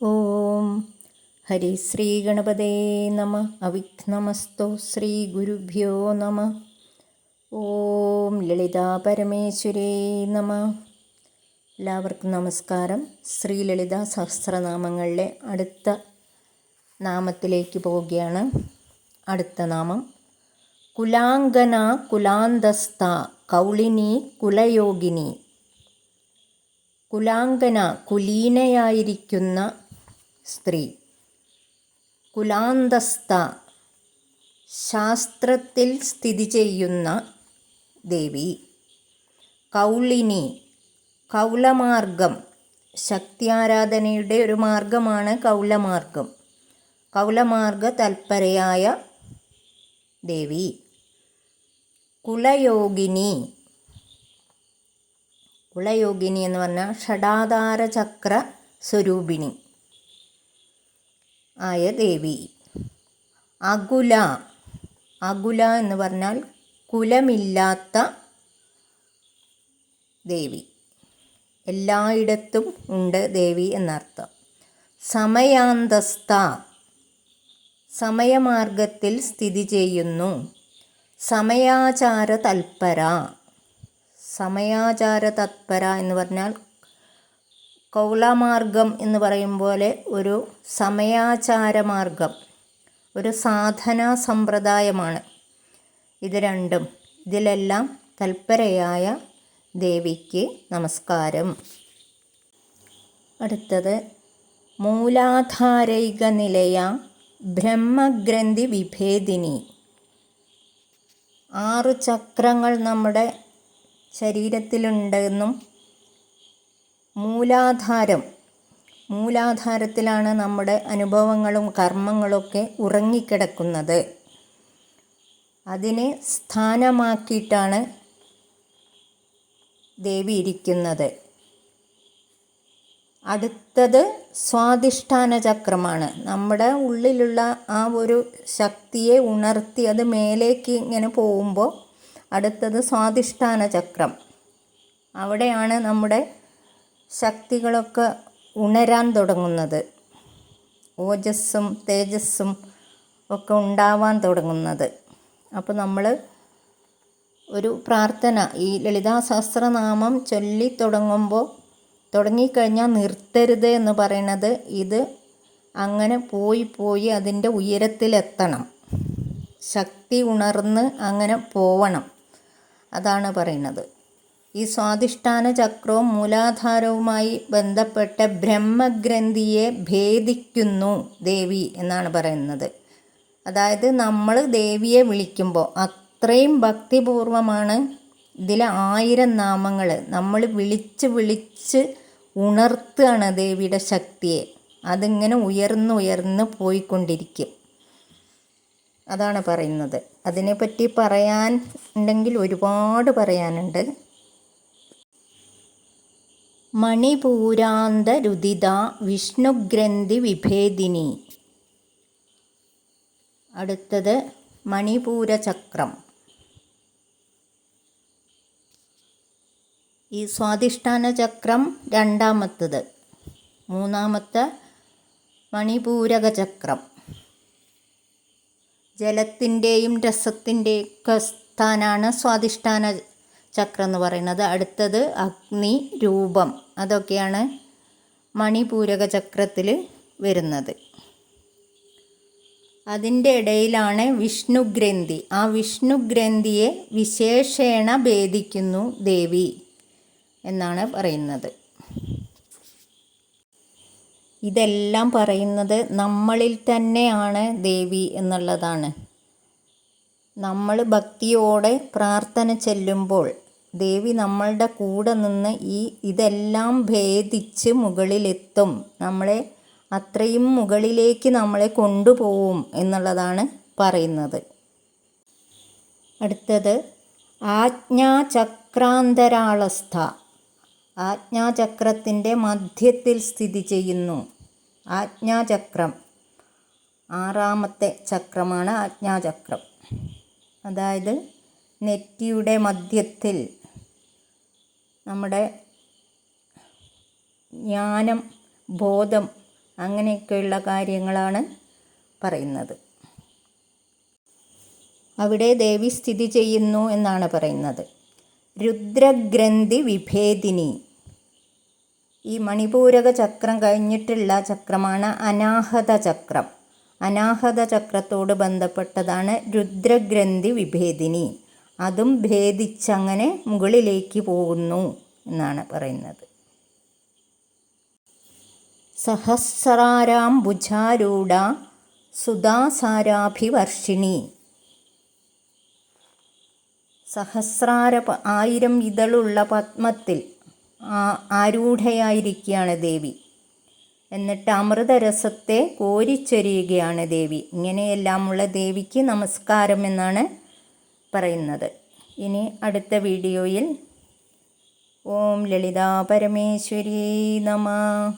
ഓം ഹരിശ്രീ ഗണപതേ നമ. അവിഘ്നമസ്തു. ശ്രീ ഗുരുഭ്യോ നമ. ഓം ലളിതാ പരമേശ്വരേ നമ. എല്ലാവർക്കും നമസ്കാരം. ശ്രീ ലളിതാ സഹസ്രനാമങ്ങളിലെ അടുത്ത നാമത്തിലേക്ക് പോവുകയാണ്. അടുത്ത നാമം കുലാംഗന കുലാന്തസ്ഥ കൗളിനി കുലയോഗിനി. കുലാംഗന കുലീനയായിരിക്കുന്ന സ്ത്രീ, കുലാന്തസ്ഥ ശാസ്ത്രത്തിൽ സ്ഥിതി ചെയ്യുന്ന ദേവി, കൗളിനി കൗലമാർഗം ശക്തിയാരാധനയുടെ ഒരു മാർഗമാണ് കൗലമാർഗം. കൗലമാർഗ തൽപരയായ ദേവി, കുലയോഗിനി. കുലയോഗിനി എന്ന് പറഞ്ഞാൽ ഷഡാധാര ചക്ര സ്വരൂപിണി ആയ ദേവി. അകുല. അകുല എന്ന് പറഞ്ഞാൽ കുലമില്ലാത്ത ദേവി, എല്ലായിടത്തും ഉണ്ട് ദേവി എന്നർത്ഥം. സമയാന്തസ്ഥ സമയമാർഗത്തിൽ സ്ഥിതി ചെയ്യുന്നു. സമയാചാര തൽപര. സമയാചാര തത്പര എന്ന് പറഞ്ഞാൽ കൗലമാർഗം എന്ന് പറയും പോലെ ഒരു സമയാചാരമാർഗം, ഒരു സാധനാ സമ്പ്രദായമാണ് ഇത് രണ്ടും. ഇതിലെല്ലാം തൽപരയായ ദേവിക്ക് നമസ്കാരം. അടുത്തത് മൂലാധാരൈക നിലയ ബ്രഹ്മഗ്രന്ഥി വിഭേദിനി. 6 ചക്രങ്ങൾ നമ്മുടെ ശരീരത്തിലുണ്ടെന്നും മൂലാധാരത്തിലാണ് നമ്മുടെ അനുഭവങ്ങളും കർമ്മങ്ങളൊക്കെ ഉറങ്ങിക്കിടക്കുന്നത്. അതിനെ സ്ഥാനമാക്കിയിട്ടാണ് ദേവി ഇരിക്കുന്നത്. അടുത്തത് സ്വാധിഷ്ഠാന ചക്രമാണ്. നമ്മുടെ ഉള്ളിലുള്ള ആ ഒരു ശക്തിയെ ഉണർത്തി അത് മേലേക്ക് ഇങ്ങനെ പോകുമ്പോൾ അടുത്തത് സ്വാധിഷ്ഠാന ചക്രം. അവിടെയാണ് നമ്മുടെ ശക്തികളൊക്കെ ഉണരാൻ തുടങ്ങുന്നത്, ഓജസ്സും തേജസ്സും ഒക്കെ ഉണ്ടാവാൻ തുടങ്ങുന്നത്. അപ്പോൾ നമ്മൾ ഒരു പ്രാർത്ഥന, ഈ ലളിതാ സഹസ്രനാമം ചൊല്ലി തുടങ്ങിക്കഴിഞ്ഞാൽ നിർത്തരുത് എന്ന് പറയുന്നത് ഇത് അങ്ങനെ പോയി അതിൻ്റെ ഉയരത്തിലെത്തണം, ശക്തി ഉണർന്ന് അങ്ങനെ പോവണം. അതാണ് പറയുന്നത്. ഈ സ്വാധിഷ്ഠാന ചക്രവും മൂലാധാരവുമായി ബന്ധപ്പെട്ട ബ്രഹ്മഗ്രന്ഥിയെ ഭേദിക്കുന്നു ദേവി എന്നാണ് പറയുന്നത്. അതായത് നമ്മൾ ദേവിയെ വിളിക്കുമ്പോൾ അത്രയും ഭക്തിപൂർവമാണ് ഇതിലെ 1000 നാമങ്ങൾ നമ്മൾ വിളിച്ച് ഉണർത്തുകയാണ് ദേവിയുടെ ശക്തിയെ. അതിങ്ങനെ ഉയർന്ന് പോയിക്കൊണ്ടിരിക്കും. അതാണ് പറയുന്നത്. അതിനെപ്പറ്റി പറയാൻ ഉണ്ടെങ്കിൽ ഒരുപാട് പറയാനുണ്ട്. മണിപൂരാന്തരുദിത വിഷ്ണുഗ്രന്ഥി വിഭേദിനി. അടുത്തത് മണിപൂരചക്രം. ഈ സ്വാധിഷ്ഠാന ചക്രം രണ്ടാമത്തത്. മൂന്നാമത്തെ മണിപൂരക ചക്രം. ജലത്തിൻ്റെയും രസത്തിൻ്റെയൊക്കെ സ്ഥാനമാണ് സ്വാധിഷ്ഠാന ചക്രം എന്ന് പറയുന്നത്. അടുത്തത് അഗ്നി, രൂപം, അതൊക്കെയാണ് മണിപൂരക ചക്രത്തിൽ വരുന്നത്. അതിൻ്റെ ഇടയിലാണ് വിഷ്ണുഗ്രന്ഥി. ആ വിഷ്ണുഗ്രന്ഥിയെ വിശേഷേണ ഭേദിക്കുന്നു ദേവി എന്നാണ് പറയുന്നത്. ഇതെല്ലാം പറയുന്നത് നമ്മളിൽ തന്നെയാണ് ദേവി എന്നുള്ളതാണ്. നമ്മൾ ഭക്തിയോടെ പ്രാർത്ഥന ചെല്ലുമ്പോൾ ദേവി നമ്മളുടെ കൂടെ നിന്ന് ഇതെല്ലാം ഭേദിച്ച് മുകളിലെത്തും. നമ്മളെ അത്രയും മുകളിലേക്ക് നമ്മളെ കൊണ്ടുപോവും എന്നുള്ളതാണ് പറയുന്നത്. അടുത്തത് ആജ്ഞാചക്രാന്തരാളസ്ഥ. ആജ്ഞാചക്രത്തിൻ്റെ മധ്യത്തിൽ സ്ഥിതി ചെയ്യുന്നു. ആജ്ഞാചക്രം 6ാമത്തെ ചക്രമാണ് ആജ്ഞാചക്രം. അതായത് നെറ്റിയുടെ മധ്യത്തിൽ നമ്മുടെ ജ്ഞാനം ബോധം, അങ്ങനെയൊക്കെയുള്ള കാര്യങ്ങളാണ് പറയുന്നത്. അവിടെ ദേവി സ്ഥിതി ചെയ്യുന്നു എന്നാണ് പറയുന്നത്. രുദ്രഗ്രന്ഥി വിഭേദിനി. ഈ മണിപൂരക ചക്രം കഴിഞ്ഞിട്ടുള്ള ചക്രമാണ് അനാഹത ചക്രം. അനാഹത ചക്രത്തോട് ബന്ധപ്പെട്ടതാണ് രുദ്രഗ്രന്ഥി വിഭേദിനി. അതും ഭേദിച്ചങ്ങനെ മുകളിലേക്ക് പോകുന്നു എന്നാണ് പറയുന്നത്. സഹസ്രാരാംബുജാരൂഢ സുധാസാരാഭിവർഷിണി. 1000 ഇതളുള്ള പത്മത്തിൽ ആരൂഢയായിരിക്കുകയാണ് ദേവി. എന്നിട്ട് അമൃതരസത്തെ കോരിച്ചൊരിയുകയാണ് ദേവി. ഇങ്ങനെയെല്ലാമുള്ള ദേവിക്ക് നമസ്കാരം എന്നാണ് പറയുന്നത്. ഇനി അടുത്ത വീഡിയോയിൽ ഓം ലളിതാ പരമേശ്വരി നമഃ.